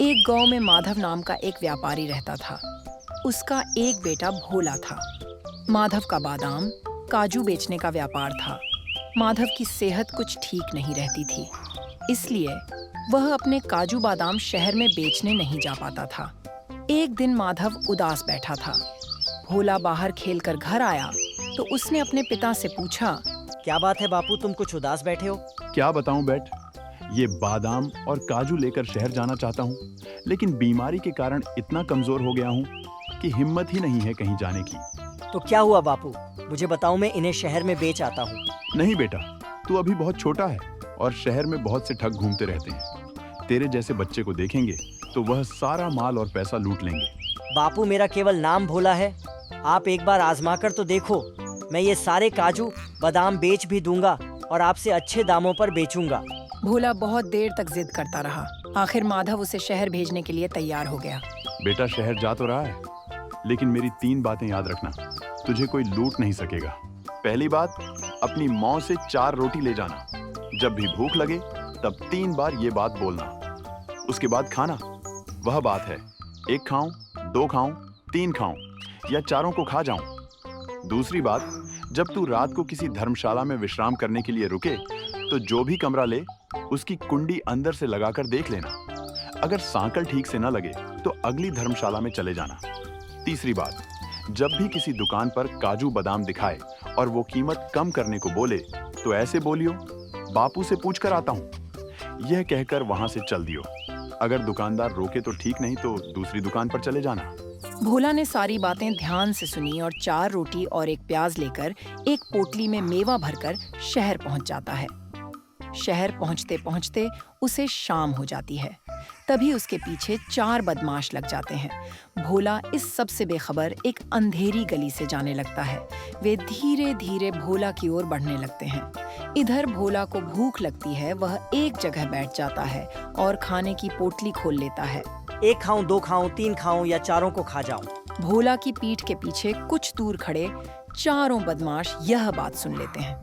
एक गांव में माधव नाम का एक व्यापारी रहता था। उसका एक बेटा भोला था। माधव का बादाम, काजू बेचने का व्यापार था। माधव की सेहत कुछ ठीक नहीं रहती थी, इसलिए वह अपने काजू बादाम शहर में बेचने नहीं जा पाता था। एक दिन माधव उदास बैठा था। भोला बाहर खेलकर घर आया तो उसने अपने पिता से पूछा, क्या बात है बापू, तुम कुछ उदास बैठे हो? क्या बताऊं बेट, ये बादाम और काजू लेकर शहर जाना चाहता हूँ, लेकिन बीमारी के कारण इतना कमजोर हो गया हूँ कि हिम्मत ही नहीं है कहीं जाने की। तो क्या हुआ बापू, मुझे बताओ, मैं इन्हें शहर में बेच आता हूँ। नहीं बेटा, तू अभी बहुत छोटा है और शहर में बहुत से ठग घूमते रहते हैं। तेरे जैसे बच्चे को देखेंगे तो वह सारा माल और पैसा लूट लेंगे। बापू, मेरा केवल नाम भोला है। आप एक बार आजमा कर तो देखो। मैं ये सारे काजू बादाम बेच भी दूंगा और आपसे अच्छे दामों पर बेचूंगा। भोला बहुत देर तक जिद करता रहा। आखिर माधव उसे शहर भेजने के लिए तैयार हो गया। बेटा, शहर जा तो रहा है, लेकिन मेरी 3 बातें याद रखना। तुझे कोई लूट नहीं सकेगा। पहली बात, अपनी माँ से 4 रोटी ले जाना। जब भी भूख लगे तब 3 बार ये बात बोलना। उसके बाद खाना, वह बात है 1 खाऊं, 2 खाऊं, 3 खाऊं या चारों को खा जाऊं। दूसरी बात, जब तू रात को किसी धर्मशाला में विश्राम करने के लिए रुके तो जो भी कमरा ले उसकी कुंडी अंदर से लगाकर देख लेना। अगर सांकल ठीक से न लगे तो अगली धर्मशाला में चले जाना। तीसरी बात, जब भी किसी दुकान पर काजू बादाम दिखाए और वो कीमत कम करने को बोले तो ऐसे बोलियो, बापू से पूछ कर आता हूँ। यह कहकर वहां से चल दियो। अगर दुकानदार रोके तो ठीक, नहीं तो दूसरी दुकान पर चले जाना। भोला ने सारी बातें ध्यान से सुनी और 4 रोटी और 1 प्याज लेकर एक पोटली में मेवा भरकर शहर पहुंच जाता है। शहर पहुंचते पहुंचते उसे शाम हो जाती है। तभी उसके पीछे 4 बदमाश लग जाते हैं। भोला इस सब से बेखबर एक अंधेरी गली से जाने लगता है। वे धीरे धीरे भोला की ओर बढ़ने लगते हैं। इधर भोला को भूख लगती है। वह एक जगह बैठ जाता है और खाने की पोटली खोल लेता है। 1 खाऊं, 2 खाऊं, 3 खाऊं या चारों को खा जाऊं? भोला की पीठ के पीछे कुछ दूर खड़े चारों बदमाश यह बात सुन लेते हैं।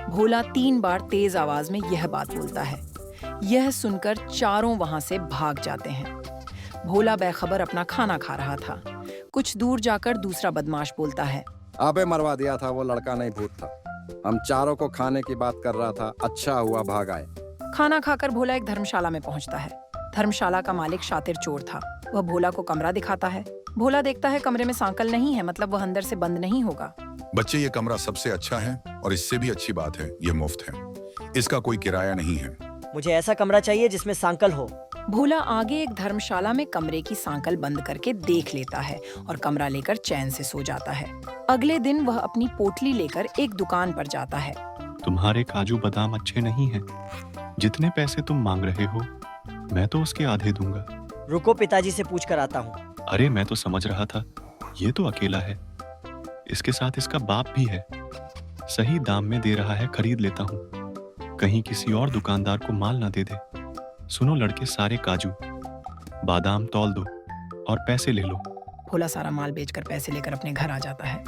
भोला 3 बार तेज आवाज में यह बात बोलता है। यह सुनकर चारों वहां से भाग जाते हैं। भोला बेखबर अपना खाना खा रहा था। कुछ दूर जाकर दूसरा बदमाश बोलता है, अबे मरवा दिया था, वो लड़का नहीं भूत था। हम चारों को खाने की बात कर रहा था, अच्छा हुआ भाग आए। खाना खाकर भोला एक धर्मशाला में पहुंचता है। धर्मशाला का मालिक शातिर चोर था। वह भोला को कमरा दिखाता है। भोला देखता है कमरे में सांकल नहीं है, मतलब वह अंदर से बंद नहीं होगा। बच्चे, ये कमरा सबसे अच्छा है और इससे भी अच्छी बात है, ये मुफ्त है। इसका कोई किराया नहीं है। मुझे ऐसा कमरा चाहिए जिसमें सांकल हो। भोला आगे एक धर्मशाला में कमरे की सांकल बंद करके देख लेता है और कमरा लेकर चैन से सो जाता है। अगले दिन वह अपनी पोटली लेकर एक दुकान पर जाता है। तुम्हारे काजू बादाम अच्छे नहीं हैं। जितने पैसे तुम मांग रहे हो मैं तो उसके आधे दूंगा। रुको, पिताजी से पूछ कर आता हूँ। अरे मैं तो समझ रहा था ये तो अकेला है, इसके साथ इसका बाप भी है। सही दाम में दे रहा है, खरीद लेता हूँ। कहीं किसी और दुकानदार को माल ना दे दे। सुनो लड़के, सारे काजू बादाम तौल दो और पैसे ले लो। भोला सारा माल बेचकर पैसे लेकर अपने घर आ जाता है।